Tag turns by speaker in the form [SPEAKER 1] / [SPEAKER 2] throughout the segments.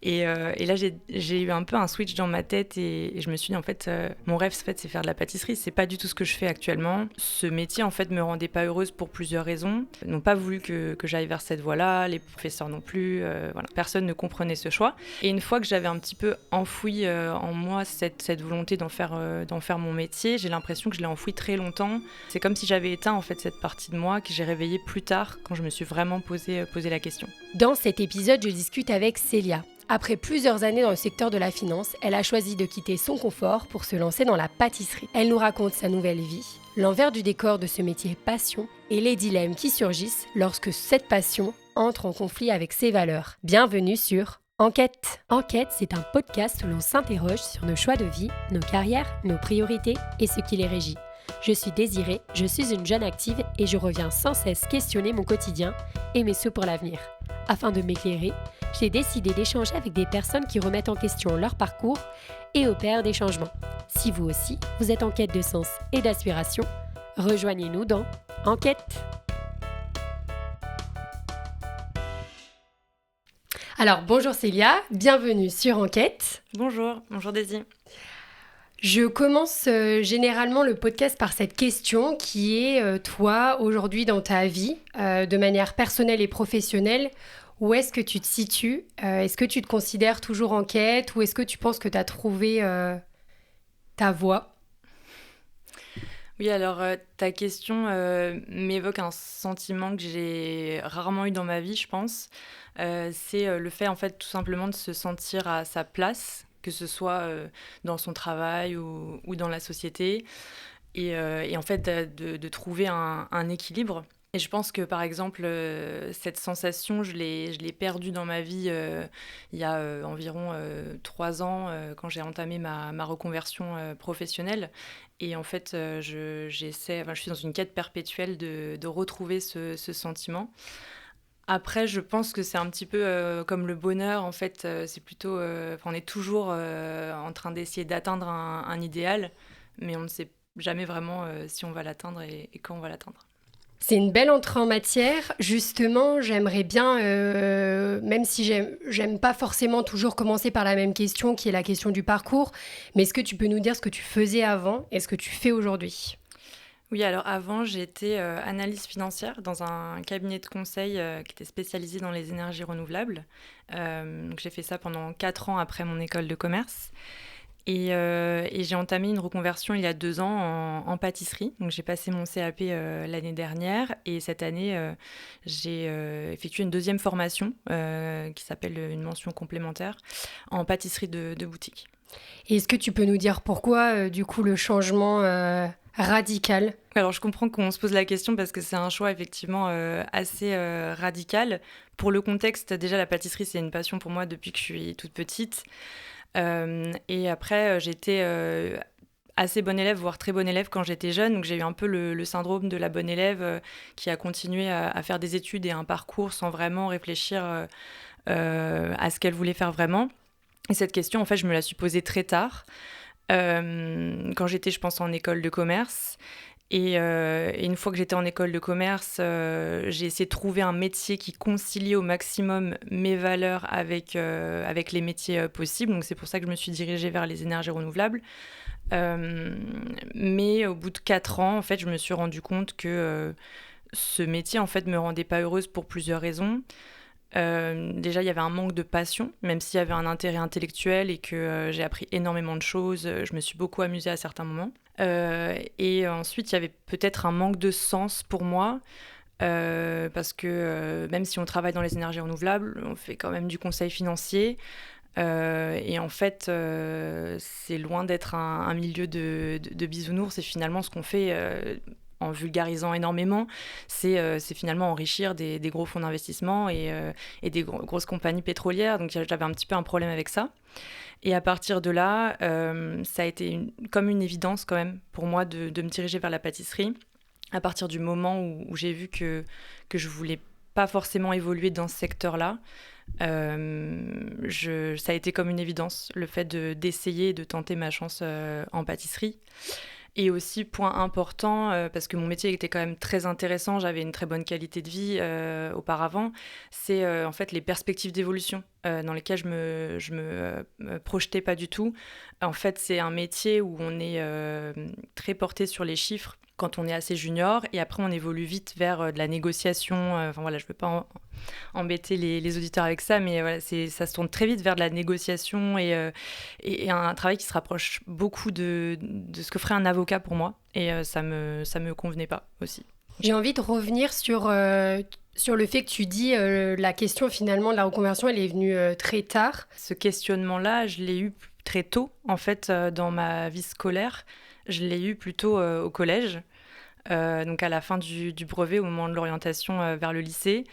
[SPEAKER 1] Et là, j'ai eu un peu un switch dans ma tête et je me suis dit, en fait, mon rêve, en fait, c'est faire de la pâtisserie. C'est pas du tout ce que je fais actuellement. Ce métier, en fait, me rendait pas heureuse pour plusieurs raisons. Ils n'ont pas voulu que j'aille vers cette voie-là, les professeurs non plus. Voilà. Personne ne comprenait ce choix. Et une fois que j'avais un petit peu enfoui en moi cette volonté d'en faire mon métier, j'ai l'impression que je l'ai enfoui très longtemps. C'est comme si j'avais éteint, en fait, cette partie de moi que j'ai réveillée plus tard quand je me suis vraiment posé la question.
[SPEAKER 2] Dans cet épisode, je discute avec Célia. Après plusieurs années dans le secteur de la finance, elle a choisi de quitter son confort pour se lancer dans la pâtisserie. Elle nous raconte sa nouvelle vie, l'envers du décor de ce métier passion et les dilemmes qui surgissent lorsque cette passion entre en conflit avec ses valeurs. Bienvenue sur Enquête. Enquête, c'est un podcast où l'on s'interroge sur nos choix de vie, nos carrières, nos priorités et ce qui les régit. Je suis Désirée, je suis une jeune active et je reviens sans cesse questionner mon quotidien et mes souhaits pour l'avenir. Afin de m'éclairer, j'ai décidé d'échanger avec des personnes qui remettent en question leur parcours et opèrent des changements. Si vous aussi, vous êtes en quête de sens et d'aspiration, rejoignez-nous dans Enquête. Alors bonjour Célia, bienvenue sur Enquête.
[SPEAKER 1] Bonjour Daisy.
[SPEAKER 2] Je commence généralement le podcast par cette question qui est toi, aujourd'hui dans ta vie, de manière personnelle et professionnelle, où est-ce que tu te situes ? Est-ce que tu te considères toujours en quête ou est-ce que tu penses que tu as trouvé ta voie ?
[SPEAKER 1] Oui, alors ta question m'évoque un sentiment que j'ai rarement eu dans ma vie, je pense. C'est le fait, en fait, tout simplement de se sentir à sa place, que ce soit dans son travail ou dans la société, et en fait de trouver un équilibre. Et je pense que, par exemple, cette sensation, je l'ai perdue dans ma vie il y a environ 3 ans, quand j'ai entamé ma reconversion professionnelle. Et en fait, je suis dans une quête perpétuelle de retrouver ce sentiment. Après, je pense que c'est un petit peu comme le bonheur, en fait, c'est plutôt... on est toujours en train d'essayer d'atteindre un idéal, mais on ne sait jamais vraiment si on va l'atteindre et quand on va l'atteindre.
[SPEAKER 2] C'est une belle entrée en matière. Justement, j'aimerais bien, même si j'aime pas forcément toujours commencer par la même question, qui est la question du parcours, mais est-ce que tu peux nous dire ce que tu faisais avant et ce que tu fais aujourd'hui ?
[SPEAKER 1] Oui, alors avant, j'étais analyste financière dans un cabinet de conseil qui était spécialisé dans les énergies renouvelables. Donc j'ai fait ça pendant 4 ans après mon école de commerce. Et j'ai entamé une reconversion il y a 2 ans en pâtisserie. Donc j'ai passé mon CAP l'année dernière et cette année, j'ai effectué une deuxième formation qui s'appelle une mention complémentaire en pâtisserie de boutique.
[SPEAKER 2] Et est-ce que tu peux nous dire pourquoi, du coup, le changement radical ?
[SPEAKER 1] Alors je comprends qu'on se pose la question parce que c'est un choix effectivement assez radical. Pour le contexte, déjà la pâtisserie c'est une passion pour moi depuis que je suis toute petite. Et après j'étais assez bonne élève, voire très bonne élève quand j'étais jeune. Donc j'ai eu un peu le syndrome de la bonne élève qui a continué à faire des études et un parcours sans vraiment réfléchir à ce qu'elle voulait faire vraiment. Et cette question en fait je me la suis posée très tard. Quand j'étais, je pense, en école de commerce. Et une fois que j'étais en école de commerce, j'ai essayé de trouver un métier qui conciliait au maximum mes valeurs avec les métiers possibles. Donc c'est pour ça que je me suis dirigée vers les énergies renouvelables. Mais au bout de 4 ans, en fait, je me suis rendu compte que ce métier, en fait, me rendait pas heureuse pour plusieurs raisons. Déjà, il y avait un manque de passion, même s'il y avait un intérêt intellectuel et que j'ai appris énormément de choses. Je me suis beaucoup amusée à certains moments. Et ensuite, il y avait peut-être un manque de sens pour moi, parce que même si on travaille dans les énergies renouvelables, on fait quand même du conseil financier. Et en fait, c'est loin d'être un milieu de bisounours. Et finalement, ce qu'on fait... en vulgarisant énormément, c'est finalement enrichir des gros fonds d'investissement et des grosses compagnies pétrolières. Donc j'avais un petit peu un problème avec ça. Et à partir de là, ça a été comme une évidence quand même pour moi de me diriger vers la pâtisserie. À partir du moment où j'ai vu que je voulais pas forcément évoluer dans ce secteur-là, ça a été comme une évidence, le fait d'essayer de tenter ma chance en pâtisserie. Et aussi, point important, parce que mon métier était quand même très intéressant, j'avais une très bonne qualité de vie auparavant, c'est en fait les perspectives d'évolution dans lesquelles me projetais pas du tout. En fait, c'est un métier où on est très porté sur les chiffres quand on est assez junior, et après on évolue vite vers de la négociation. Enfin voilà, je veux pas embêter les auditeurs avec ça, mais voilà, ça se tourne très vite vers de la négociation et un travail qui se rapproche beaucoup de ce que ferait un avocat pour moi. Et ça me convenait pas aussi.
[SPEAKER 2] J'ai envie de revenir sur le fait que tu dis la question finalement de la reconversion, elle est venue très tard.
[SPEAKER 1] Ce questionnement-là, je l'ai eu très tôt, en fait, dans ma vie scolaire. Je l'ai eu plutôt au collège, donc à la fin du brevet, au moment de l'orientation vers le lycée.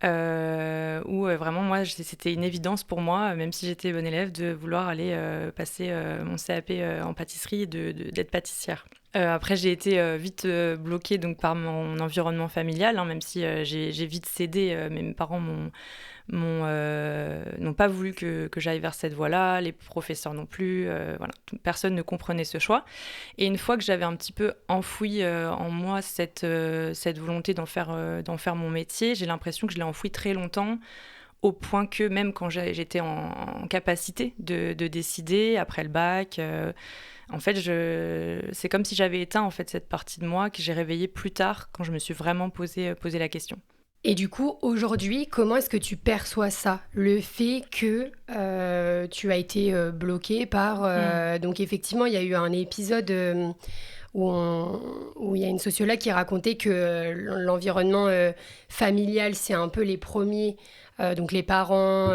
[SPEAKER 1] Où vraiment, moi, c'était une évidence pour moi, même si j'étais bonne élève, de vouloir aller passer mon CAP en pâtisserie et d'être pâtissière. Après, j'ai été vite bloquée donc, par mon environnement familial, hein, même si j'ai vite cédé. Mes parents n'ont pas voulu que j'aille vers cette voie-là, les professeurs non plus. Voilà, personne ne comprenait ce choix. Et une fois que j'avais un petit peu enfoui en moi cette volonté d'en faire mon métier, j'ai l'impression que je l'ai enfoui très longtemps, au point que même quand j'étais en capacité de décider, après le bac, en fait, c'est comme si j'avais éteint en fait, cette partie de moi que j'ai réveillée plus tard, quand je me suis vraiment posé la question.
[SPEAKER 2] Et du coup, aujourd'hui, comment est-ce que tu perçois ça? Le fait que tu as été bloqué par... Donc effectivement, il y a eu un épisode où il y a une sociologue qui racontait que l'environnement familial, c'est un peu les premiers, donc les parents,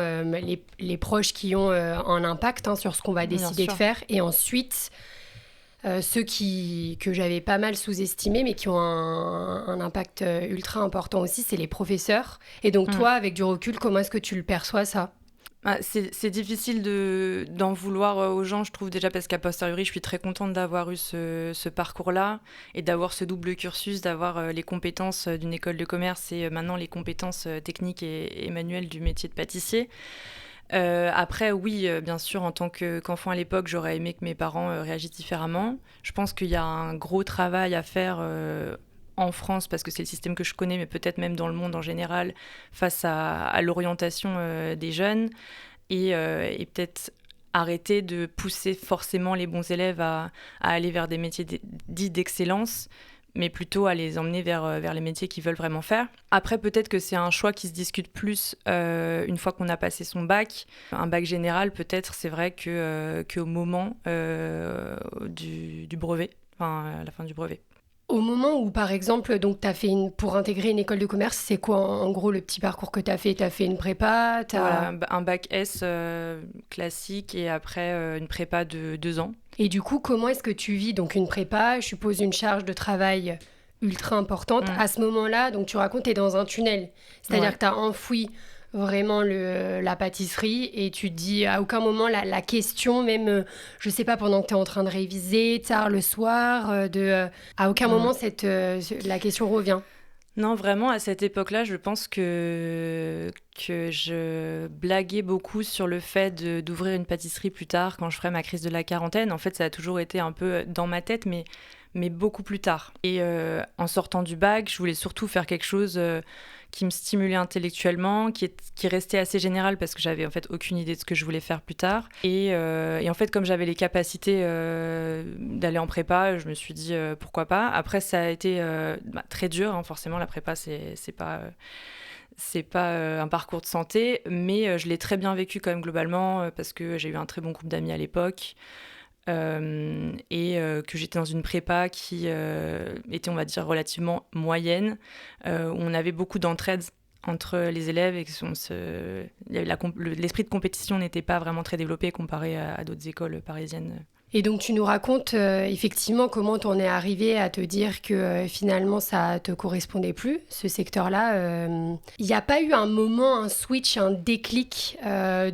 [SPEAKER 2] les proches qui ont un impact sur ce qu'on va décider de faire. Et ensuite... ceux que j'avais pas mal sous-estimés, mais qui ont un impact ultra important aussi, c'est les professeurs. Et donc toi, avec du recul, comment est-ce que tu le perçois, ça?
[SPEAKER 1] C'est difficile d'en vouloir aux gens, je trouve, déjà parce qu'à posteriori, je suis très contente d'avoir eu ce parcours-là et d'avoir ce double cursus, d'avoir les compétences d'une école de commerce et maintenant les compétences techniques et manuelles du métier de pâtissier. Après, oui, bien sûr, en tant qu'enfant à l'époque, j'aurais aimé que mes parents réagissent différemment. Je pense qu'il y a un gros travail à faire en France, parce que c'est le système que je connais, mais peut-être même dans le monde en général, face à l'orientation des jeunes. Et peut-être arrêter de pousser forcément les bons élèves à aller vers des métiers dits d'excellence, mais plutôt à les emmener vers les métiers qu'ils veulent vraiment faire. Après, peut-être que c'est un choix qui se discute plus une fois qu'on a passé son bac. Un bac général, peut-être, c'est vrai qu'au moment du brevet, enfin, à la fin du brevet.
[SPEAKER 2] Au moment où, par exemple, donc, pour intégrer une école de commerce, c'est quoi en gros le petit parcours que tu as fait? Tu as fait une prépa?
[SPEAKER 1] Voilà, un bac S classique et après une prépa de 2 ans.
[SPEAKER 2] Et du coup, comment est-ce que tu vis donc une prépa? Je suppose une charge de travail ultra importante. À ce moment-là, donc tu racontes, tu es dans un tunnel. C'est-à-dire que tu as enfoui vraiment la pâtisserie et tu te dis à aucun moment la question, même, je sais pas, pendant que tu es en train de réviser, tard le soir, à aucun moment la question revient.
[SPEAKER 1] Non, vraiment, à cette époque-là, je pense que je blaguais beaucoup sur le fait d'ouvrir une pâtisserie plus tard, quand je ferais ma crise de la quarantaine. En fait, ça a toujours été un peu dans ma tête, mais beaucoup plus tard. Et en sortant du bac, je voulais surtout faire quelque chose qui me stimulait intellectuellement, qui restait assez général, parce que j'avais en fait aucune idée de ce que je voulais faire plus tard. Et en fait, comme j'avais les capacités d'aller en prépa, je me suis dit pourquoi pas. Après, ça a été très dur, hein, forcément, la prépa, c'est pas un parcours de santé, mais je l'ai très bien vécu quand même globalement, parce que j'ai eu un très bon groupe d'amis à l'époque. Et que j'étais dans une prépa qui était, on va dire, relativement moyenne, où on avait beaucoup d'entraide entre les élèves et l'esprit de compétition n'était pas vraiment très développé comparé à d'autres écoles parisiennes.
[SPEAKER 2] Et donc tu nous racontes effectivement comment tu en es arrivé à te dire que finalement ça te correspondait plus, ce secteur-là. Il n'y a pas eu un moment, un switch, un déclic.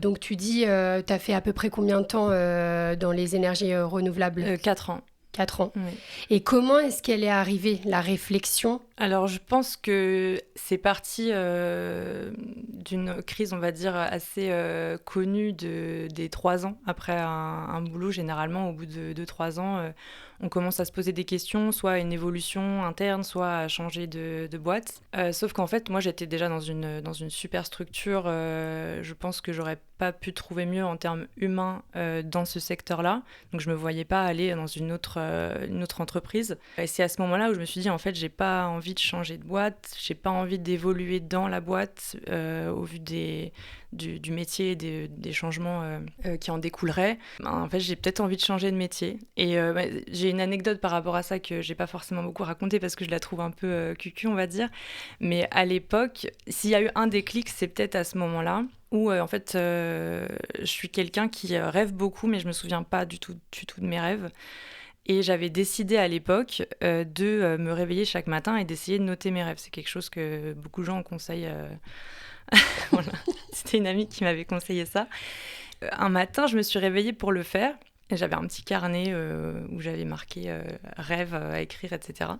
[SPEAKER 2] Donc tu dis, tu as fait à peu près combien de temps dans les énergies renouvelables?
[SPEAKER 1] 4 ans.
[SPEAKER 2] 4 ans.
[SPEAKER 1] Oui.
[SPEAKER 2] Et comment est-ce qu'elle est arrivée, la réflexion
[SPEAKER 1] Alors, je pense que c'est parti d'une crise, on va dire, assez connue des 3 ans. Après un boulot, généralement, au bout de 2-3 ans, on commence à se poser des questions, soit à une évolution interne, soit à changer de boîte. Sauf qu'en fait, moi, j'étais déjà dans une super structure. Je pense que j'aurais pas pu trouver mieux en termes humains dans ce secteur-là. Donc, je me voyais pas aller dans une autre entreprise. Et c'est à ce moment-là où je me suis dit, en fait, j'ai pas envie de changer de boîte, j'ai pas envie d'évoluer dans la boîte au vu du métier et des changements qui en découleraient. En fait, j'ai peut-être envie de changer de métier. Et j'ai une anecdote par rapport à ça que j'ai pas forcément beaucoup racontée parce que je la trouve un peu cucu, on va dire. Mais à l'époque, s'il y a eu un déclic, c'est peut-être à ce moment-là où en fait je suis quelqu'un qui rêve beaucoup, mais je me souviens pas du tout de mes rêves. Et j'avais décidé à l'époque de me réveiller chaque matin et d'essayer de noter mes rêves. C'est quelque chose que beaucoup de gens conseillent. Voilà. C'était une amie qui m'avait conseillé ça. Un matin, je me suis réveillée pour le faire. Et j'avais un petit carnet où j'avais marqué rêve à écrire, etc.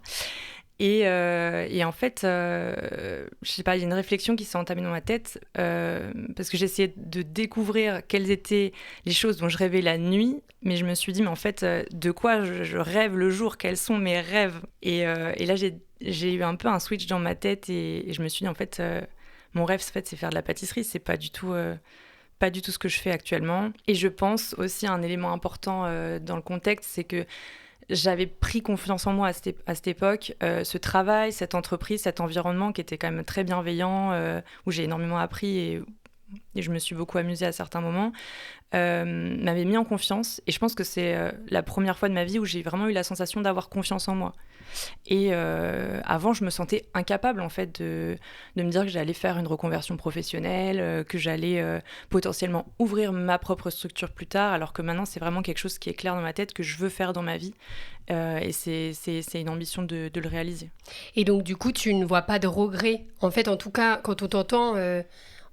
[SPEAKER 1] Et en fait, je sais pas, il y a une réflexion qui s'est entamée dans ma tête parce que j'essayais de découvrir quelles étaient les choses dont je rêvais la nuit, mais je me suis dit, mais en fait, de quoi je rêve le jour? Quels sont mes rêves? Et là, j'ai eu un peu un switch dans ma tête et je me suis dit, en fait, mon rêve, en fait, c'est faire de la pâtisserie, c'est pas du tout ce que je fais actuellement. Et je pense aussi à un élément important dans le contexte, c'est que j'avais pris confiance en moi à cette époque. Ce travail, cette entreprise, cet environnement qui était quand même très bienveillant, où j'ai énormément appris et je me suis beaucoup amusée à certains moments, m'avait mis en confiance. Et je pense que c'est la première fois de ma vie où j'ai vraiment eu la sensation d'avoir confiance en moi. Et avant, je me sentais incapable en fait de me dire que j'allais faire une reconversion professionnelle, que j'allais potentiellement ouvrir ma propre structure plus tard, alors que maintenant, c'est vraiment quelque chose qui est clair dans ma tête que je veux faire dans ma vie. Et c'est une ambition de le réaliser.
[SPEAKER 2] Et donc, du coup, tu ne vois pas de regret. En fait, en tout cas, quand on t'entend,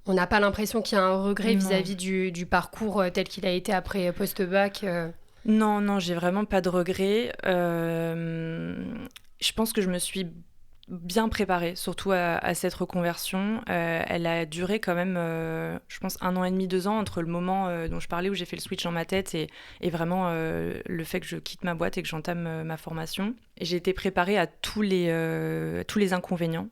[SPEAKER 2] on n'a pas l'impression qu'il y a un regret
[SPEAKER 1] Non.
[SPEAKER 2] vis-à-vis du parcours tel qu'il a été après post-bac.
[SPEAKER 1] Non, non, j'ai vraiment pas de regrets. Je pense que je me suis bien préparée, surtout à cette reconversion. Elle a duré quand même, je pense, 1 an et demi, 2 ans entre le moment dont je parlais où j'ai fait le switch dans ma tête et vraiment le fait que je quitte ma boîte et que j'entame ma formation. Et j'ai été préparée à tous les inconvénients.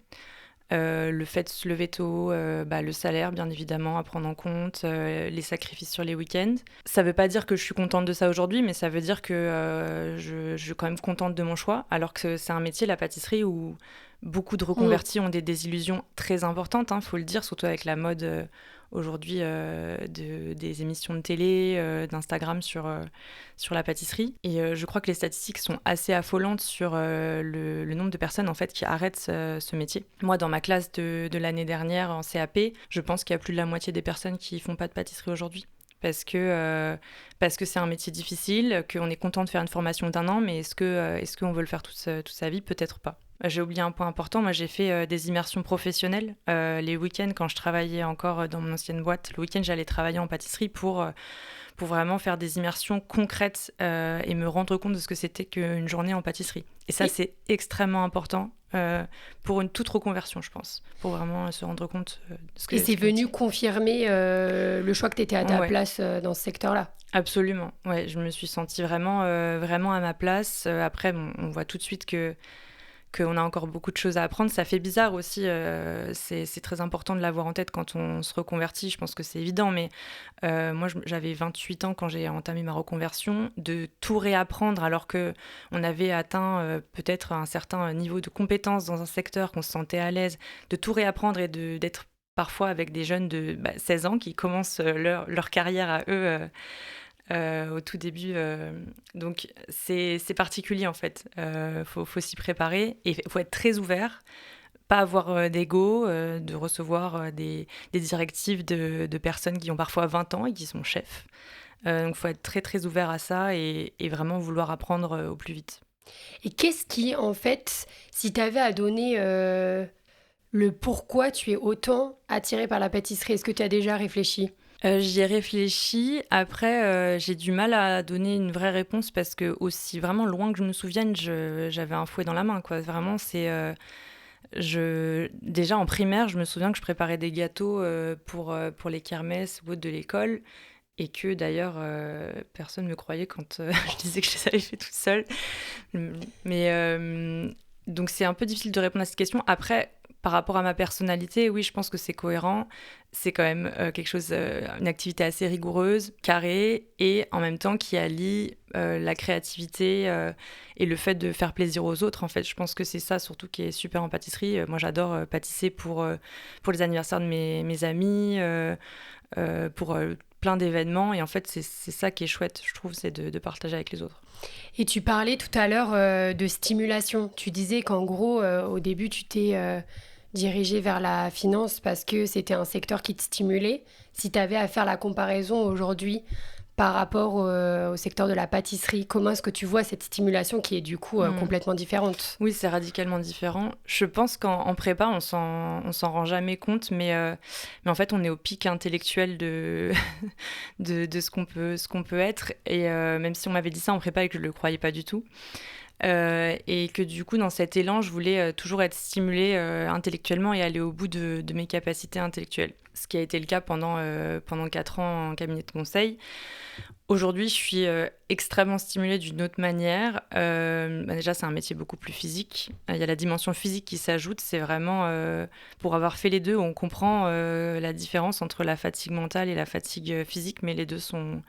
[SPEAKER 1] Le fait de se lever tôt, le salaire bien évidemment à prendre en compte, les sacrifices sur les week-ends. Ça veut pas dire que je suis contente de ça aujourd'hui, mais ça veut dire que je suis quand même contente de mon choix, alors que c'est un métier, la pâtisserie, où beaucoup de
[SPEAKER 2] Mm.
[SPEAKER 1] reconvertis ont des désillusions très importantes, hein, faut le dire, surtout avec la mode aujourd'hui des émissions de télé, d'Instagram sur la pâtisserie. Et je crois que les statistiques sont assez affolantes sur le nombre de personnes en fait qui arrêtent ce métier. Moi, dans ma classe de l'année dernière en CAP, je pense qu'il y a plus de la moitié des personnes qui font pas de pâtisserie aujourd'hui. Parce que c'est un métier difficile, qu'on est content de faire une formation d'1 an, mais est-ce qu'on veut le faire toute sa vie? Peut-être pas. J'ai oublié un point important, moi j'ai fait des immersions professionnelles. Les week-ends, quand je travaillais encore dans mon ancienne boîte, le week-end j'allais travailler en pâtisserie pour vraiment faire des immersions concrètes et me rendre compte de ce que c'était qu'une journée en pâtisserie. Et ça,
[SPEAKER 2] Et,
[SPEAKER 1] c'est extrêmement important pour une toute reconversion, je pense, pour vraiment se rendre compte de ce
[SPEAKER 2] et
[SPEAKER 1] que
[SPEAKER 2] c'est
[SPEAKER 1] ce
[SPEAKER 2] venu
[SPEAKER 1] métier.
[SPEAKER 2] confirmer le choix que tu étais à ta
[SPEAKER 1] Ouais,
[SPEAKER 2] place dans ce secteur-là.
[SPEAKER 1] absolument. Ouais, je me suis sentie vraiment à ma place. Après, bon, on voit tout de suite qu'on a encore beaucoup de choses à apprendre. Ça fait bizarre aussi, c'est très important de l'avoir en tête quand on se reconvertit, je pense que c'est évident, mais moi j'avais 28 ans quand j'ai entamé ma reconversion, de tout réapprendre alors qu'on avait atteint peut-être un certain niveau de compétence dans un secteur, qu'on se sentait à l'aise, de tout réapprendre et d'être parfois avec des jeunes de 16 ans qui commencent leur carrière à eux au tout début. Donc c'est particulier en fait. Faut s'y préparer et il faut être très ouvert, pas avoir d'ego, de recevoir des directives de personnes qui ont parfois 20 ans et qui sont chefs. Donc il faut être très très ouvert à ça et vraiment vouloir apprendre au plus vite.
[SPEAKER 2] Et qu'est-ce qui, en fait, si tu avais à donner le pourquoi tu es autant attiré par la pâtisserie, est-ce que tu as déjà réfléchi?
[SPEAKER 1] J'y ai réfléchi. Après, j'ai du mal à donner une vraie réponse parce que aussi vraiment loin que je me souvienne, j'avais un fouet dans la main, quoi. Vraiment, Déjà en primaire, je me souviens que je préparais des gâteaux pour les kermesses ou autres de l'école et que d'ailleurs personne ne me croyait quand je disais que je les avais fait toute seule. Mais donc c'est un peu difficile de répondre à cette question. Après, par rapport à ma personnalité, oui, je pense que c'est cohérent. C'est quand même quelque chose, une activité assez rigoureuse, carrée, et en même temps qui allie la créativité et le fait de faire plaisir aux autres. En fait, je pense que c'est ça surtout qui est super en pâtisserie. Moi, j'adore pâtisser pour les anniversaires de mes amis, pour plein d'événements. Et en fait, c'est ça qui est chouette, je trouve, c'est de partager avec les autres.
[SPEAKER 2] Et tu parlais tout à l'heure de stimulation. Tu disais qu'en gros, au début, tu t'es dirigée vers la finance parce que c'était un secteur qui te stimulait. Si tu avais à faire la comparaison aujourd'hui par rapport au secteur de la pâtisserie, comment est-ce que tu vois cette stimulation qui est du coup complètement différente?
[SPEAKER 1] Oui, c'est radicalement différent. Je pense qu'en prépa, on s'en rend jamais compte, mais en fait, on est au pic intellectuel de ce qu'on peut être. Et même si on m'avait dit ça en prépa et que je ne le croyais pas du tout, et que du coup, dans cet élan, je voulais toujours être stimulée intellectuellement et aller au bout de mes capacités intellectuelles. Ce qui a été le cas pendant 4 ans en cabinet de conseil. Aujourd'hui, je suis extrêmement stimulée d'une autre manière. Déjà, c'est un métier beaucoup plus physique. Il y a la dimension physique qui s'ajoute. C'est vraiment, pour avoir fait les deux, on comprend la différence entre la fatigue mentale et la fatigue physique, mais les deux sont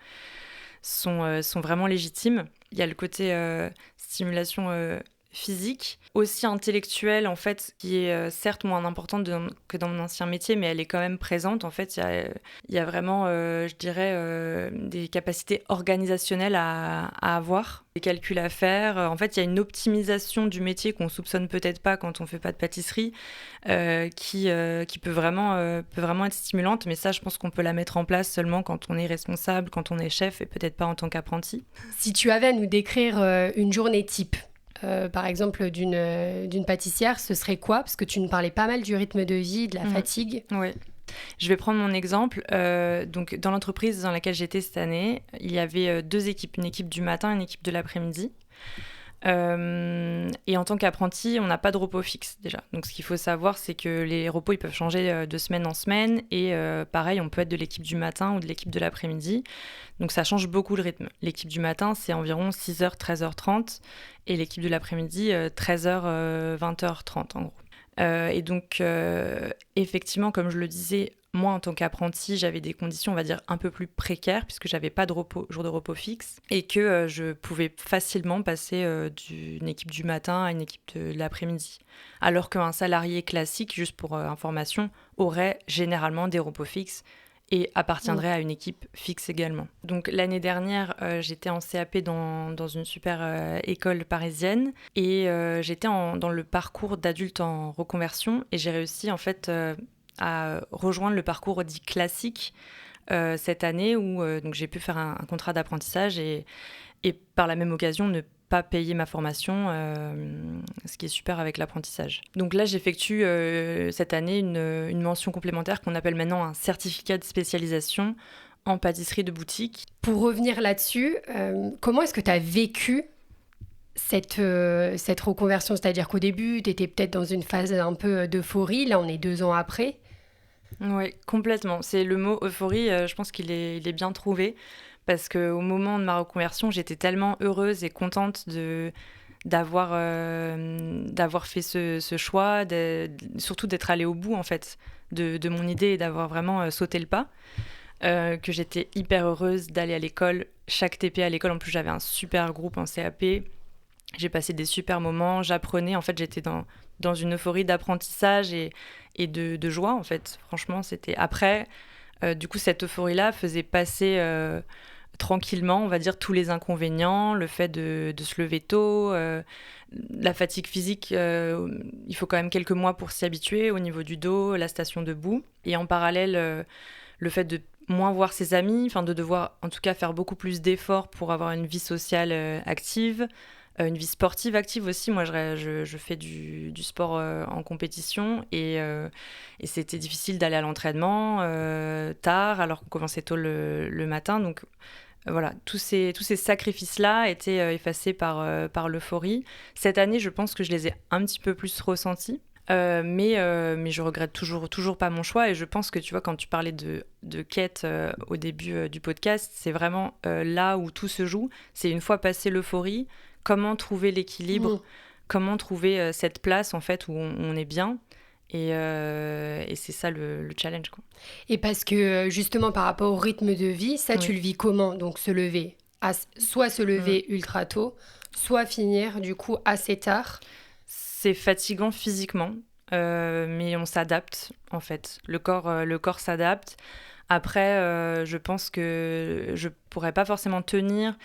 [SPEAKER 1] vraiment légitimes. Il y a le côté stimulation physique, aussi intellectuelle en fait, qui est certes moins importante que dans mon ancien métier, mais elle est quand même présente. En fait, il y a vraiment, je dirais, des capacités organisationnelles à avoir, des calculs à faire. En fait, il y a une optimisation du métier qu'on soupçonne peut-être pas quand on fait pas de pâtisserie, qui peut vraiment être stimulante. Mais ça, je pense qu'on peut la mettre en place seulement quand on est responsable, quand on est chef, et peut-être pas en tant qu'apprenti.
[SPEAKER 2] Si tu avais à nous décrire une journée type, par exemple d'une pâtissière, ce serait quoi? Parce que tu nous parlais pas mal du rythme de vie, de la fatigue.
[SPEAKER 1] Oui. Je vais prendre mon exemple. Donc, dans l'entreprise dans laquelle j'étais cette année, il y avait 2 équipes, une équipe du matin et une équipe de l'après-midi. Et en tant qu'apprenti, on n'a pas de repos fixe déjà. Donc ce qu'il faut savoir, c'est que les repos ils peuvent changer de semaine en semaine. Et pareil, on peut être de l'équipe du matin ou de l'équipe de l'après-midi. Donc ça change beaucoup le rythme. L'équipe du matin, c'est environ 6h, 13h30. Et l'équipe de l'après-midi, 13h, 20h30 en gros. Et donc, effectivement, comme je le disais, moi, en tant qu'apprenti, j'avais des conditions, on va dire, un peu plus précaires, puisque j'avais pas de jour de repos fixe, et que je pouvais facilement passer d'une équipe du matin à une équipe de l'après-midi. Alors qu'un salarié classique, juste pour information, aurait généralement des repos fixes et appartiendrait à une équipe fixe également. Donc l'année dernière, j'étais en CAP dans une super école parisienne et j'étais dans le parcours d'adulte en reconversion et j'ai réussi en fait à rejoindre le parcours dit classique cette année où donc j'ai pu faire un contrat d'apprentissage et par la même occasion ne pas payer ma formation, ce qui est super avec l'apprentissage. Donc là, j'effectue cette année une mention complémentaire qu'on appelle maintenant un certificat de spécialisation en pâtisserie de boutique.
[SPEAKER 2] Pour revenir là-dessus, comment est-ce que tu as vécu cette reconversion? C'est-à-dire qu'au début, tu étais peut-être dans une phase un peu d'euphorie. Là, on est 2 ans après.
[SPEAKER 1] Oui, complètement. C'est le mot euphorie, je pense qu'il est bien trouvé. Parce qu'au moment de ma reconversion, j'étais tellement heureuse et contente d'avoir fait ce choix, surtout d'être allée au bout en fait, de mon idée et d'avoir vraiment sauté le pas, que j'étais hyper heureuse d'aller à l'école, chaque TP à l'école. En plus, j'avais un super groupe en CAP, j'ai passé des super moments, j'apprenais, en fait, j'étais dans une euphorie d'apprentissage et de joie en fait. Franchement, c'était après... du coup, cette euphorie-là faisait passer tranquillement, on va dire, tous les inconvénients, le fait de se lever tôt, la fatigue physique, il faut quand même quelques mois pour s'y habituer au niveau du dos, la station debout. Et en parallèle, le fait de moins voir ses amis, enfin de devoir en tout cas faire beaucoup plus d'efforts pour avoir une vie sociale active, une vie sportive active aussi. Moi, je fais du sport en compétition et c'était difficile d'aller à l'entraînement tard alors qu'on commençait tôt le matin. Donc voilà, tous ces sacrifices-là étaient effacés par l'euphorie. Cette année, je pense que je les ai un petit peu plus ressentis. Mais je regrette toujours pas mon choix. Et je pense que, tu vois, quand tu parlais de quête au début du podcast, c'est vraiment là où tout se joue. C'est une fois passé l'euphorie, comment trouver l'équilibre, comment trouver cette place, en fait, où on est bien. Et c'est ça le challenge, quoi.
[SPEAKER 2] Et parce que justement par rapport au rythme de vie, ça tu le vis comment? Donc soit se lever ultra tôt, soit finir du coup assez tard.
[SPEAKER 1] C'est fatigant physiquement, mais on s'adapte en fait. Le corps s'adapte. Après, je pense que je pourrais pas forcément tenir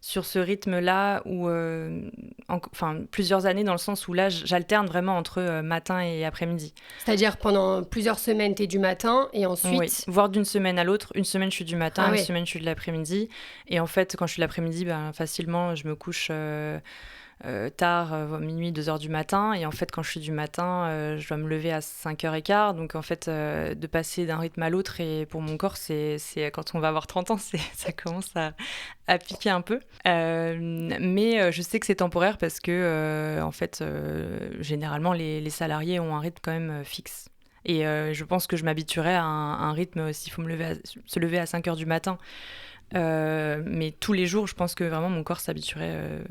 [SPEAKER 1] sur ce rythme-là plusieurs années, dans le sens où là, j'alterne vraiment entre matin et après-midi.
[SPEAKER 2] C'est-à-dire pendant plusieurs semaines, tu es du matin et ensuite...
[SPEAKER 1] Oui, voire d'une semaine à l'autre. Une semaine, je suis du matin, une semaine, je suis de l'après-midi. Et en fait, quand je suis de l'après-midi, facilement, je me couche tard, minuit, 2h du matin. Et en fait, quand je suis du matin, je dois me lever à 5h15. Donc, en fait, de passer d'un rythme à l'autre, et pour mon corps, c'est quand on va avoir 30 ans, ça commence à piquer un peu. Mais je sais que c'est temporaire parce que, en fait, généralement, les salariés ont un rythme quand même fixe. Et je pense que je m'habituerai à un rythme s'il faut se lever à 5h du matin. Mais tous les jours, je pense que vraiment mon corps s'habituerait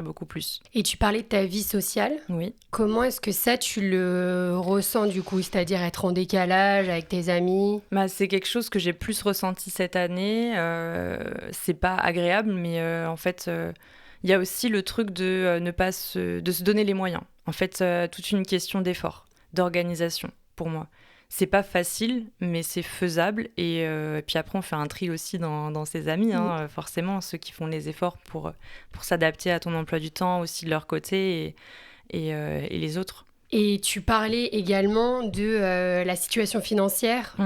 [SPEAKER 1] beaucoup plus.
[SPEAKER 2] Et tu parlais de ta vie sociale.
[SPEAKER 1] Oui.
[SPEAKER 2] Comment est-ce que ça, tu le ressens du coup? C'est-à-dire être en décalage avec tes amis?
[SPEAKER 1] C'est quelque chose que j'ai plus ressenti cette année. C'est pas agréable, mais en fait, il y a aussi le truc de se donner les moyens. En fait, toute une question d'effort, d'organisation pour moi. C'est pas facile, mais c'est faisable. Et puis après, on fait un tri aussi dans ses amis, forcément, ceux qui font les efforts pour s'adapter à ton emploi du temps aussi de leur côté et les autres.
[SPEAKER 2] Et tu parlais également de la situation financière,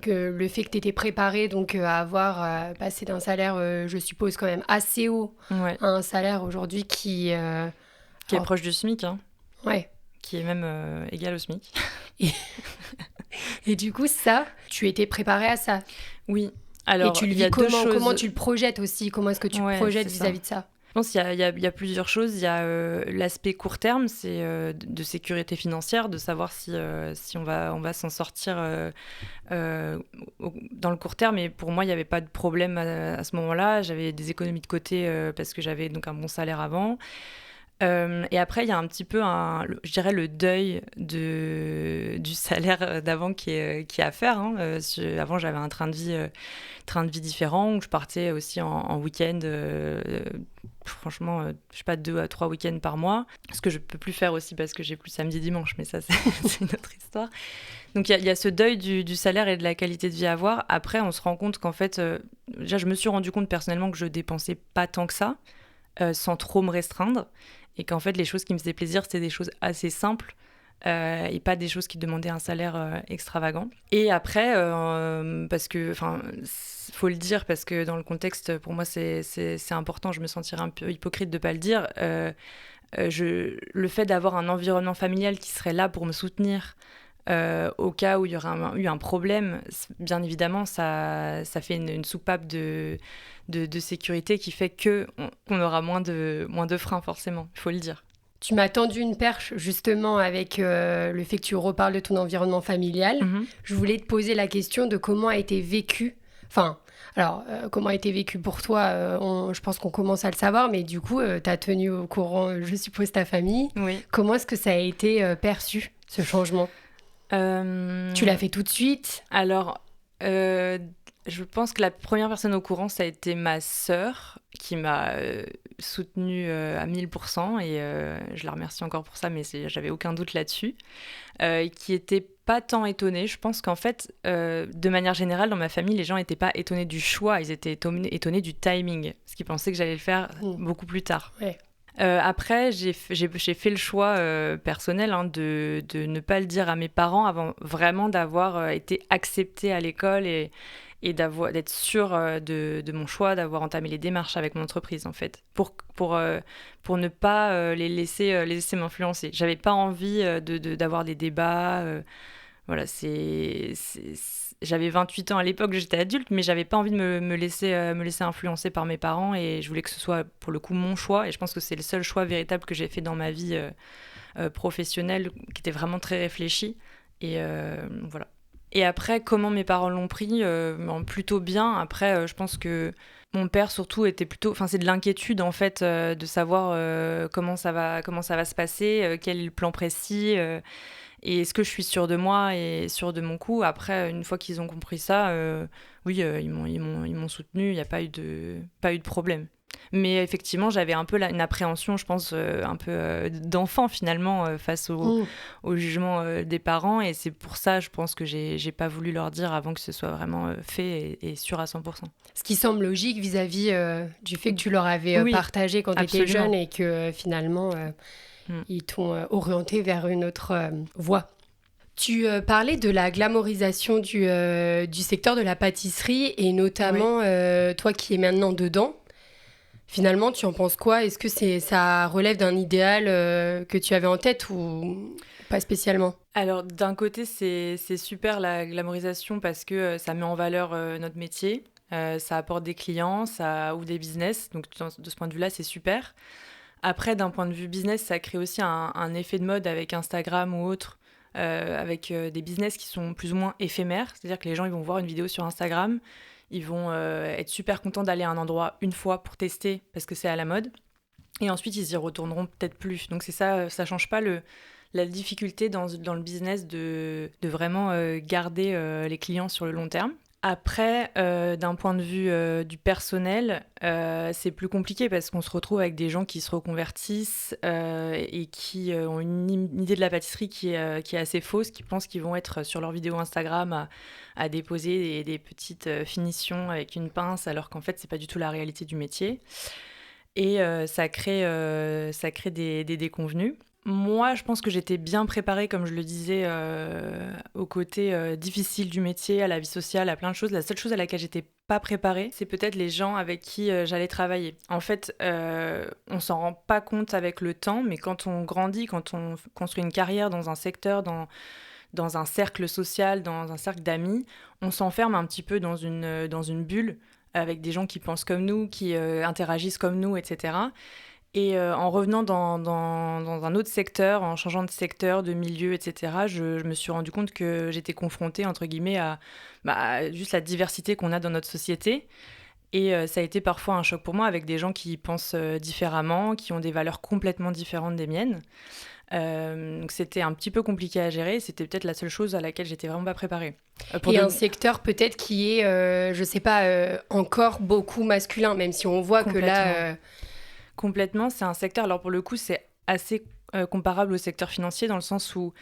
[SPEAKER 2] que le fait que tu étais préparée donc, à avoir passé d'un salaire, je suppose, quand même assez haut, à un salaire aujourd'hui qui
[SPEAKER 1] est proche du SMIC,
[SPEAKER 2] ouais.
[SPEAKER 1] Qui est même égal au SMIC.
[SPEAKER 2] Et du coup, ça, tu étais préparée à ça?
[SPEAKER 1] Oui. Alors,
[SPEAKER 2] et tu le vis comment tu le projettes aussi? Comment est-ce que tu projettes vis-à-vis de ça?
[SPEAKER 1] Je pense qu'il y a plusieurs choses. Il y a l'aspect court terme, c'est de sécurité financière, de savoir si on va s'en sortir dans le court terme. Et pour moi, il n'y avait pas de problème à ce moment-là. J'avais des économies de côté parce que j'avais donc un bon salaire avant. Et après, il y a un petit peu, je dirais, le deuil du salaire d'avant qui est à faire. Avant, j'avais un train de vie différent où je partais aussi en week-end. Franchement, je sais pas, 2 à 3 week-ends par mois. Ce que je peux plus faire aussi parce que j'ai plus samedi, dimanche, mais ça, c'est une autre histoire. Donc, il y a ce deuil du salaire et de la qualité de vie à avoir. Après, on se rend compte qu'en fait, déjà, je me suis rendu compte personnellement que je dépensais pas tant que ça, sans trop me restreindre. Et qu'en fait, les choses qui me faisaient plaisir, c'était des choses assez simples et pas des choses qui demandaient un salaire extravagant. Et après, parce que, faut le dire, parce que dans le contexte, pour moi, c'est important, je me sentirais un peu hypocrite de ne pas le dire. Le fait d'avoir un environnement familial qui serait là pour me soutenir au cas où il y aurait eu un problème, bien évidemment, ça fait une soupape de sécurité qui fait qu'on aura moins de freins, forcément, il faut le dire.
[SPEAKER 2] Tu m'as tendu une perche, justement, avec le fait que tu reparles de ton environnement familial. Je voulais te poser la question de comment a été vécu... comment a été vécu pour toi, je pense qu'on commence à le savoir, mais du coup, tu as tenu au courant, je suppose, ta famille.
[SPEAKER 1] Oui.
[SPEAKER 2] Comment est-ce que ça a été perçu, ce changement ? Tu l'as fait tout de suite ?
[SPEAKER 1] Alors, je pense que la première personne au courant, ça a été ma sœur, qui m'a soutenue à 1000%, et je la remercie encore pour ça, mais j'avais aucun doute là-dessus, qui était pas tant étonnée. Je pense qu'en fait, de manière générale, dans ma famille, les gens n'étaient pas étonnés du choix, ils étaient étonnés du timing, parce qu'ils pensaient que j'allais le faire beaucoup plus tard.
[SPEAKER 2] Ouais.
[SPEAKER 1] Après, j'ai fait le choix personnel de ne pas le dire à mes parents avant vraiment d'avoir été acceptée à l'école et d'être sûre de mon choix, d'avoir entamé les démarches avec mon entreprise, en fait, pour ne pas les laisser m'influencer. J'avais pas envie d'avoir des débats. Voilà, j'avais 28 ans à l'époque, j'étais adulte, mais j'avais pas envie de me laisser influencer par mes parents et je voulais que ce soit pour le coup mon choix. Et je pense que c'est le seul choix véritable que j'ai fait dans ma vie professionnelle, qui était vraiment très réfléchi. Et voilà. Et après, comment mes parents l'ont pris plutôt bien. Après, je pense que mon père surtout était plutôt, enfin c'est de l'inquiétude en fait de savoir comment ça va se passer, quel est le plan précis. Et est-ce que je suis sûre de moi et sûre de mon coup. Après, une fois qu'ils ont compris ça, oui, ils m'ont soutenu. Il n'y a pas eu de problème. Mais effectivement, j'avais un peu une appréhension, je pense, un peu d'enfant finalement face au jugement des parents. Et c'est pour ça, je pense que j'ai pas voulu leur dire avant que ce soit vraiment fait et sûr à 100%.
[SPEAKER 2] Ce qui semble logique vis-à-vis du fait que tu leur avais
[SPEAKER 1] Oui,
[SPEAKER 2] partagé quand tu étais
[SPEAKER 1] absolument.
[SPEAKER 2] jeune et que finalement, ils t'ont orienté vers une autre voie. Tu parlais de la glamorisation du secteur de la pâtisserie et notamment toi qui es maintenant dedans. Finalement, tu en penses quoi? Est-ce que ça relève d'un idéal que tu avais en tête ou pas spécialement?
[SPEAKER 1] Alors, d'un côté, c'est super la glamorisation parce que ça met en valeur notre métier, ça apporte des clients ou des business. Donc, de ce point de vue-là, c'est super. Après, d'un point de vue business, ça crée aussi un effet de mode avec Instagram ou autre, avec des business qui sont plus ou moins éphémères. C'est-à-dire que les gens ils vont voir une vidéo sur Instagram, ils vont être super contents d'aller à un endroit une fois pour tester parce que c'est à la mode. Et ensuite, ils y retourneront peut-être plus. Donc c'est ça change pas la difficulté dans le business de vraiment garder les clients sur le long terme. Après, d'un point de vue du personnel, c'est plus compliqué parce qu'on se retrouve avec des gens qui se reconvertissent et qui ont une idée de la pâtisserie qui est assez fausse, qui pensent qu'ils vont être sur leur vidéo Instagram à déposer des petites finitions avec une pince, alors qu'en fait, c'est pas du tout la réalité du métier. Et ça crée des déconvenus. Moi, je pense que j'étais bien préparée, comme je le disais, au côté difficile du métier, à la vie sociale, à plein de choses. La seule chose à laquelle j'étais pas préparée, c'est peut-être les gens avec qui j'allais travailler. En fait, on s'en rend pas compte avec le temps, mais quand on grandit, quand on construit une carrière dans un secteur, dans un cercle social, dans un cercle d'amis, on s'enferme un petit peu dans une bulle avec des gens qui pensent comme nous, qui interagissent comme nous, etc. Et en revenant dans un autre secteur, en changeant de secteur, de milieu, etc., je me suis rendu compte que j'étais confrontée, entre guillemets, à juste la diversité qu'on a dans notre société. Et ça a été parfois un choc pour moi avec des gens qui pensent différemment, qui ont des valeurs complètement différentes des miennes. Donc c'était un petit peu compliqué à gérer. C'était peut-être la seule chose à laquelle j'étais vraiment pas préparée.
[SPEAKER 2] Un secteur peut-être qui est, je sais pas, encore beaucoup masculin, même si on voit que là...
[SPEAKER 1] Complètement, c'est un secteur, alors pour le coup, c'est assez comparable au secteur financier dans le sens où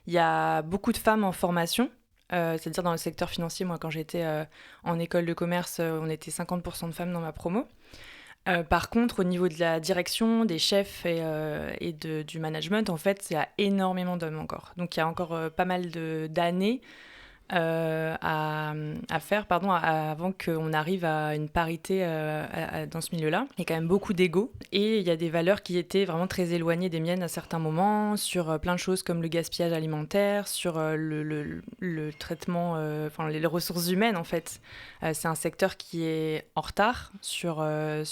[SPEAKER 1] il y a beaucoup de femmes en formation. C'est-à-dire dans le secteur financier, moi quand j'étais en école de commerce, on était 50% de femmes dans ma promo. Par contre, au niveau de la direction, des chefs et du management, en fait, il y a énormément d'hommes encore. Donc il y a encore pas mal d'années à faire avant qu'on arrive à une parité dans ce milieu-là. Il y a quand même beaucoup d'ego et il y a des valeurs qui étaient vraiment très éloignées des miennes à certains moments, sur plein de choses comme le gaspillage alimentaire, sur le traitement, les ressources humaines en fait. C'est un secteur qui est en retard sur le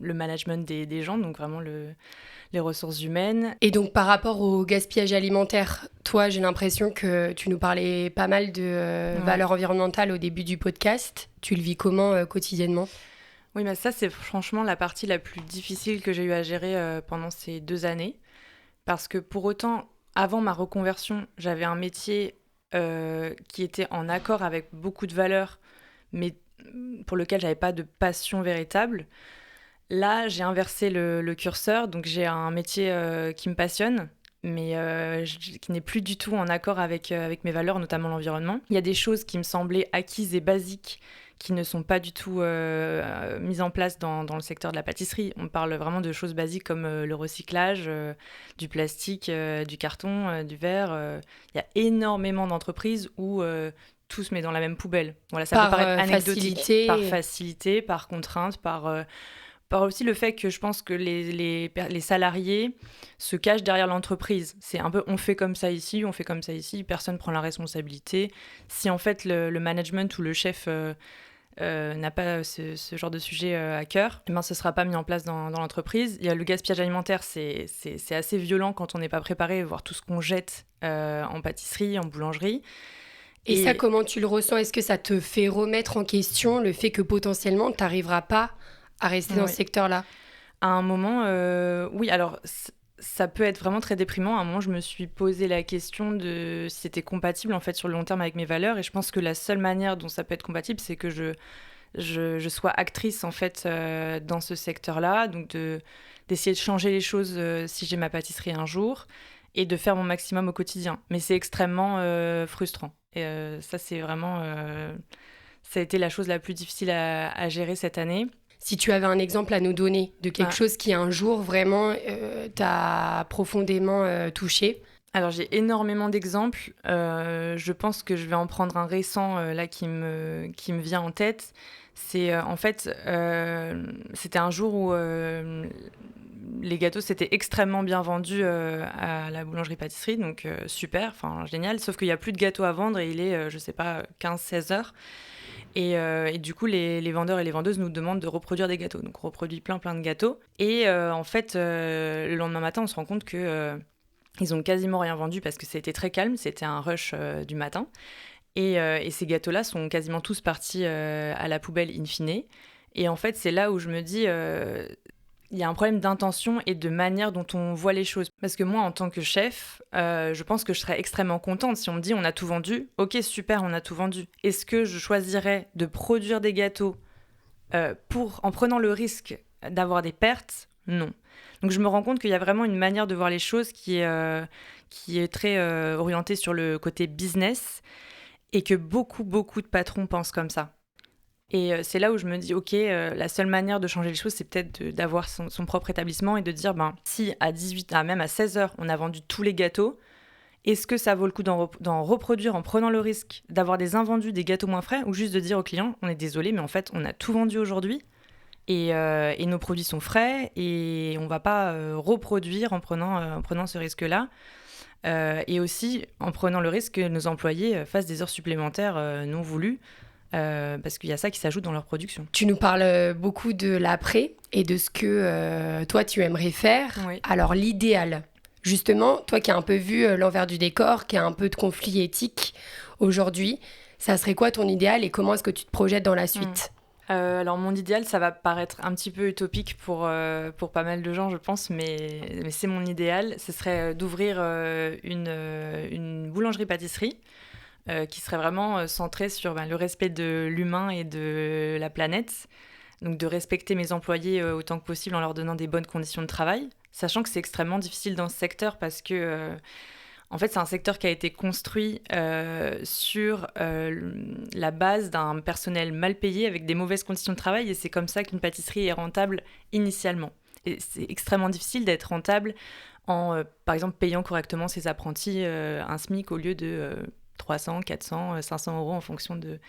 [SPEAKER 1] management des gens, donc vraiment les ressources humaines.
[SPEAKER 2] Et donc par rapport au gaspillage alimentaire, toi j'ai l'impression que tu nous parlais pas mal de valeurs environnementales au début du podcast. Tu le vis comment quotidiennement ?
[SPEAKER 1] Oui, mais ça c'est franchement la partie la plus difficile que j'ai eu à gérer pendant ces 2 années. Parce que pour autant, avant ma reconversion, j'avais un métier qui était en accord avec beaucoup de valeurs, mais pour lequel j'avais pas de passion véritable. Là, j'ai inversé le curseur, donc j'ai un métier qui me passionne, mais qui n'est plus du tout en accord avec mes valeurs, notamment l'environnement. Il y a des choses qui me semblaient acquises et basiques qui ne sont pas du tout mises en place dans le secteur de la pâtisserie. On parle vraiment de choses basiques comme le recyclage, du plastique, du carton, du verre. Il y a énormément d'entreprises où tout se met dans la même poubelle. Voilà, ça peut paraître anecdotique.
[SPEAKER 2] Facilité.
[SPEAKER 1] Par facilité, par contrainte, par par aussi le fait que je pense que les salariés se cachent derrière l'entreprise. C'est un peu on fait comme ça ici, personne prend la responsabilité. Si en fait le management ou le chef n'a pas ce genre de sujet à cœur, eh ben, ce ne sera pas mis en place dans l'entreprise. Il y a le gaspillage alimentaire, c'est assez violent quand on n'est pas préparé, voir tout ce qu'on jette en pâtisserie, en boulangerie.
[SPEAKER 2] Et ça, comment tu le ressens? Est-ce que ça te fait remettre en question le fait que potentiellement, tu n'arriveras pas à rester dans ce secteur-là?
[SPEAKER 1] À un moment, oui, alors ça peut être vraiment très déprimant. À un moment, je me suis posé la question de si c'était compatible en fait sur le long terme avec mes valeurs. Et je pense que la seule manière dont ça peut être compatible, c'est que je sois actrice en fait dans ce secteur-là. Donc d'essayer de changer les choses si j'ai ma pâtisserie un jour et de faire mon maximum au quotidien. Mais c'est extrêmement frustrant. Et ça, c'est vraiment... ça a été la chose la plus difficile à gérer cette année.
[SPEAKER 2] Si tu avais un exemple à nous donner de quelque chose qui un jour vraiment t'a profondément touché.
[SPEAKER 1] Alors j'ai énormément d'exemples. Je pense que je vais en prendre un récent là qui me vient en tête. C'est en fait, c'était un jour où les gâteaux s'étaient extrêmement bien vendus à la boulangerie-pâtisserie, donc super, enfin génial. Sauf qu'il n'y a plus de gâteaux à vendre et il est, je sais pas, 15-16 heures. Et du coup, les vendeurs et les vendeuses nous demandent de reproduire des gâteaux. Donc, on reproduit plein de gâteaux. Et en fait, le lendemain matin, on se rend compte que ils ont quasiment rien vendu parce que c'était très calme. C'était un rush du matin. Et ces gâteaux-là sont quasiment tous partis à la poubelle in fine. Et en fait, c'est là où je me dis... il y a un problème d'intention et de manière dont on voit les choses. Parce que moi, en tant que chef, je pense que je serais extrêmement contente si on me dit on a tout vendu. Ok, super, on a tout vendu. Est-ce que je choisirais de produire des gâteaux en prenant le risque d'avoir des pertes? Non. Donc je me rends compte qu'il y a vraiment une manière de voir les choses qui est très orientée sur le côté business et que beaucoup de patrons pensent comme ça. Et c'est là où je me dis, ok, la seule manière de changer les choses, c'est peut-être d'avoir son propre établissement et de dire, si même à 16 heures, on a vendu tous les gâteaux, est-ce que ça vaut le coup d'en reproduire en prenant le risque d'avoir des invendus, des gâteaux moins frais, ou juste de dire au client, on est désolé, mais en fait, on a tout vendu aujourd'hui et nos produits sont frais et on ne va pas reproduire en prenant ce risque-là. Et aussi en prenant le risque que nos employés fassent des heures supplémentaires non voulues. Parce qu'il y a ça qui s'ajoute dans leur production.
[SPEAKER 2] Tu nous parles beaucoup de l'après et de ce que toi, tu aimerais faire.
[SPEAKER 1] Oui.
[SPEAKER 2] Alors, l'idéal, justement, toi qui as un peu vu l'envers du décor, qui a un peu de conflit éthique aujourd'hui, ça serait quoi ton idéal et comment est-ce que tu te projettes dans la suite?
[SPEAKER 1] Alors, mon idéal, ça va paraître un petit peu utopique pour pas mal de gens, je pense, mais c'est mon idéal. Ce serait d'ouvrir une boulangerie-pâtisserie qui serait vraiment centrée sur le respect de l'humain et de la planète. Donc de respecter mes employés autant que possible en leur donnant des bonnes conditions de travail, sachant que c'est extrêmement difficile dans ce secteur parce que en fait c'est un secteur qui a été construit sur la base d'un personnel mal payé avec des mauvaises conditions de travail et c'est comme ça qu'une pâtisserie est rentable initialement. Et c'est extrêmement difficile d'être rentable en, par exemple, payant correctement ses apprentis un SMIC au lieu de 300, 400, 500 euros en fonction de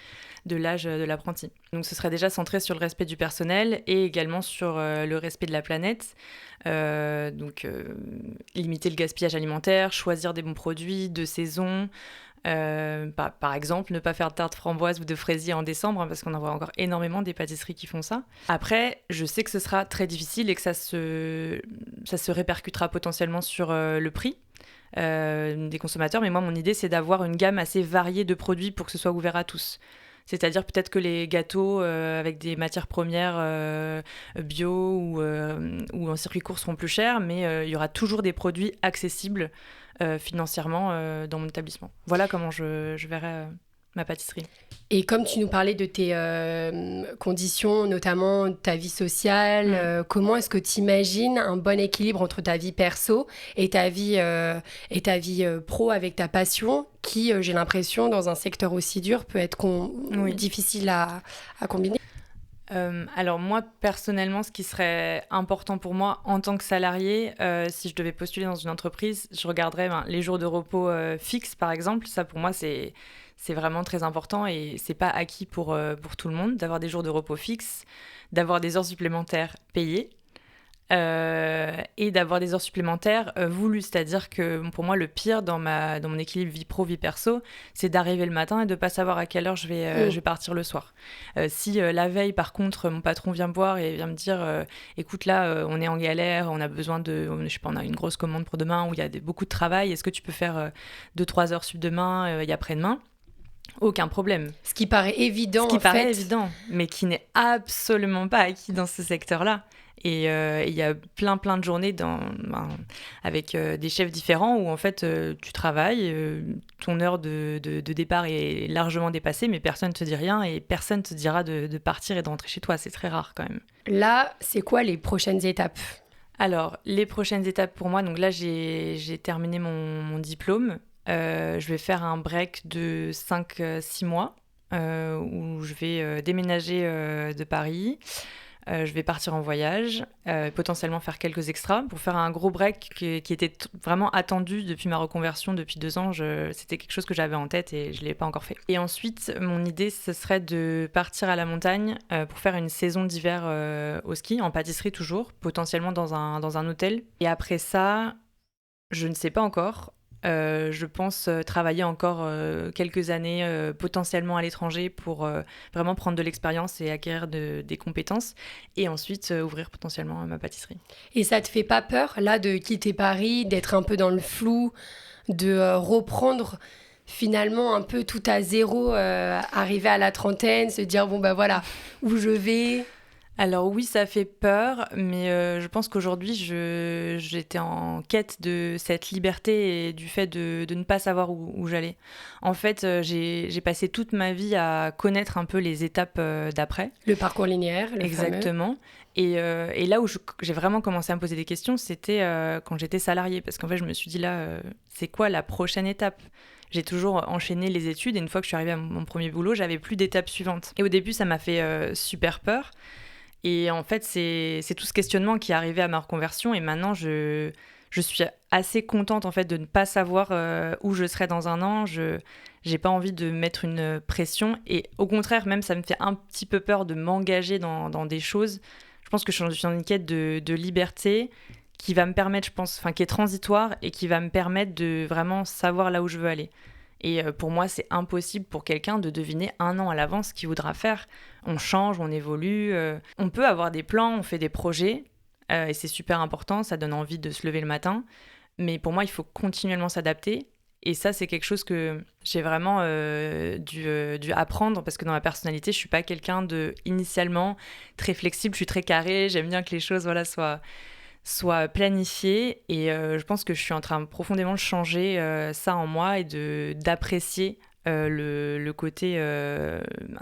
[SPEAKER 1] l'âge de l'apprenti. Donc ce serait déjà centré sur le respect du personnel et également sur le respect de la planète. Limiter le gaspillage alimentaire, choisir des bons produits de saison. Par exemple, ne pas faire de tarte framboise ou de fraisier en décembre, parce qu'on en voit encore énormément des pâtisseries qui font ça. Après, je sais que ce sera très difficile et que ça se répercutera potentiellement sur le prix des consommateurs, mais moi mon idée c'est d'avoir une gamme assez variée de produits pour que ce soit ouvert à tous. C'est-à-dire peut-être que les gâteaux avec des matières premières bio ou en circuit court seront plus chers, mais il y aura toujours des produits accessibles financièrement dans mon établissement. Voilà comment je verrais ma pâtisserie.
[SPEAKER 2] Et comme tu nous parlais de tes conditions, notamment ta vie sociale, comment est-ce que tu imagines un bon équilibre entre ta vie perso et ta vie pro avec ta passion qui, j'ai l'impression, dans un secteur aussi dur, peut être difficile à combiner?
[SPEAKER 1] Alors moi, personnellement, ce qui serait important pour moi en tant que salarié, si je devais postuler dans une entreprise, je regarderais les jours de repos fixes, par exemple. Ça, pour moi, c'est C'est vraiment très important et c'est pas acquis pour tout le monde d'avoir des jours de repos fixes, d'avoir des heures supplémentaires payées. Et d'avoir des heures supplémentaires voulues. C'est-à-dire que pour moi, le pire dans mon équilibre vie pro, vie perso, c'est d'arriver le matin et de ne pas savoir à quelle heure je vais partir le soir. Si la veille, par contre, mon patron vient me voir et vient me dire écoute, là, on est en galère, on a besoin je sais pas, on a une grosse commande pour demain où il y a beaucoup de travail, est-ce que tu peux faire 2-3 heures sup demain et après-demain ? Aucun problème.
[SPEAKER 2] Ce qui paraît évident,
[SPEAKER 1] évident, mais qui n'est absolument pas acquis dans ce secteur-là. Et il y a plein de journées avec des chefs différents où en fait tu travailles, ton heure de départ est largement dépassée, mais personne ne te dit rien et personne ne te dira de partir et de rentrer chez toi. C'est très rare quand même.
[SPEAKER 2] Là, c'est quoi les prochaines étapes ?
[SPEAKER 1] Alors, les prochaines étapes pour moi, donc là j'ai terminé mon diplôme. Je vais faire un break de 5-6 mois où je vais déménager de Paris. Je vais partir en voyage, potentiellement faire quelques extras pour faire un gros break qui était vraiment attendu depuis ma reconversion depuis 2 ans. C'était quelque chose que j'avais en tête et je ne l'ai pas encore fait. Et ensuite, mon idée, ce serait de partir à la montagne pour faire une saison d'hiver au ski, en pâtisserie toujours, potentiellement dans un hôtel. Et après ça, je ne sais pas encore. Je pense travailler encore quelques années potentiellement à l'étranger pour vraiment prendre de l'expérience et acquérir des compétences et ensuite ouvrir potentiellement ma pâtisserie.
[SPEAKER 2] Et ça te fait pas peur là de quitter Paris, d'être un peu dans le flou, de reprendre finalement un peu tout à zéro, arriver à la trentaine, se dire bon bah voilà où je vais?
[SPEAKER 1] Alors oui, ça fait peur, mais je pense qu'aujourd'hui, j'étais en quête de cette liberté et du fait de ne pas savoir où j'allais. En fait, j'ai passé toute ma vie à connaître un peu les étapes d'après.
[SPEAKER 2] Le parcours linéaire, le
[SPEAKER 1] Exactement. Et là où j'ai vraiment commencé à me poser des questions, c'était quand j'étais salariée. Parce qu'en fait, je me suis dit là, c'est quoi la prochaine étape ? J'ai toujours enchaîné les études et une fois que je suis arrivée à mon premier boulot, j'avais plus d'étape suivante. Et au début, ça m'a fait super peur. Et en fait, c'est tout ce questionnement qui est arrivé à ma reconversion. Et maintenant, je suis assez contente en fait, de ne pas savoir où je serai dans un an. Je n'ai pas envie de mettre une pression. Et au contraire, même, ça me fait un petit peu peur de m'engager dans des choses. Je pense que je suis dans une quête de liberté qui va me permettre, qui est transitoire et qui va me permettre de vraiment savoir là où je veux aller. Et pour moi, c'est impossible pour quelqu'un de deviner 1 an à l'avance ce qu'il voudra faire. On change, on évolue, on peut avoir des plans, on fait des projets, et c'est super important, ça donne envie de se lever le matin. Mais pour moi, il faut continuellement s'adapter. Et ça, c'est quelque chose que j'ai vraiment dû apprendre, parce que dans ma personnalité, je ne suis pas quelqu'un de, initialement, très flexible, je suis très carrée, j'aime bien que les choses soient planifiées et je pense que je suis en train de profondément changer ça en moi et d'apprécier le côté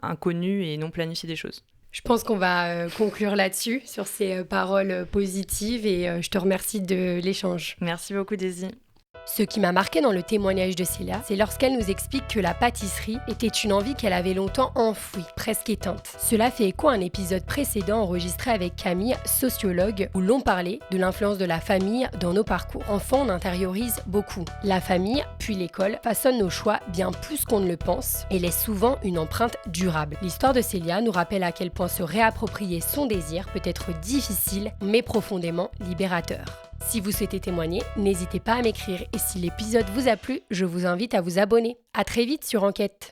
[SPEAKER 1] inconnu et non planifié des choses.
[SPEAKER 2] Je pense qu'on va conclure là-dessus, sur ces paroles positives et je te remercie de l'échange.
[SPEAKER 1] Merci beaucoup Daisy.
[SPEAKER 2] Ce qui m'a marqué dans le témoignage de Célia, c'est lorsqu'elle nous explique que la pâtisserie était une envie qu'elle avait longtemps enfouie, presque éteinte. Cela fait écho à un épisode précédent enregistré avec Camille, sociologue, où l'on parlait de l'influence de la famille dans nos parcours. Enfant, on intériorise beaucoup. La famille, puis l'école, façonnent nos choix bien plus qu'on ne le pense et laisse souvent une empreinte durable. L'histoire de Célia nous rappelle à quel point se réapproprier son désir peut être difficile, mais profondément libérateur. Si vous souhaitez témoigner, n'hésitez pas à m'écrire et si l'épisode vous a plu, je vous invite à vous abonner. À très vite sur Enquête.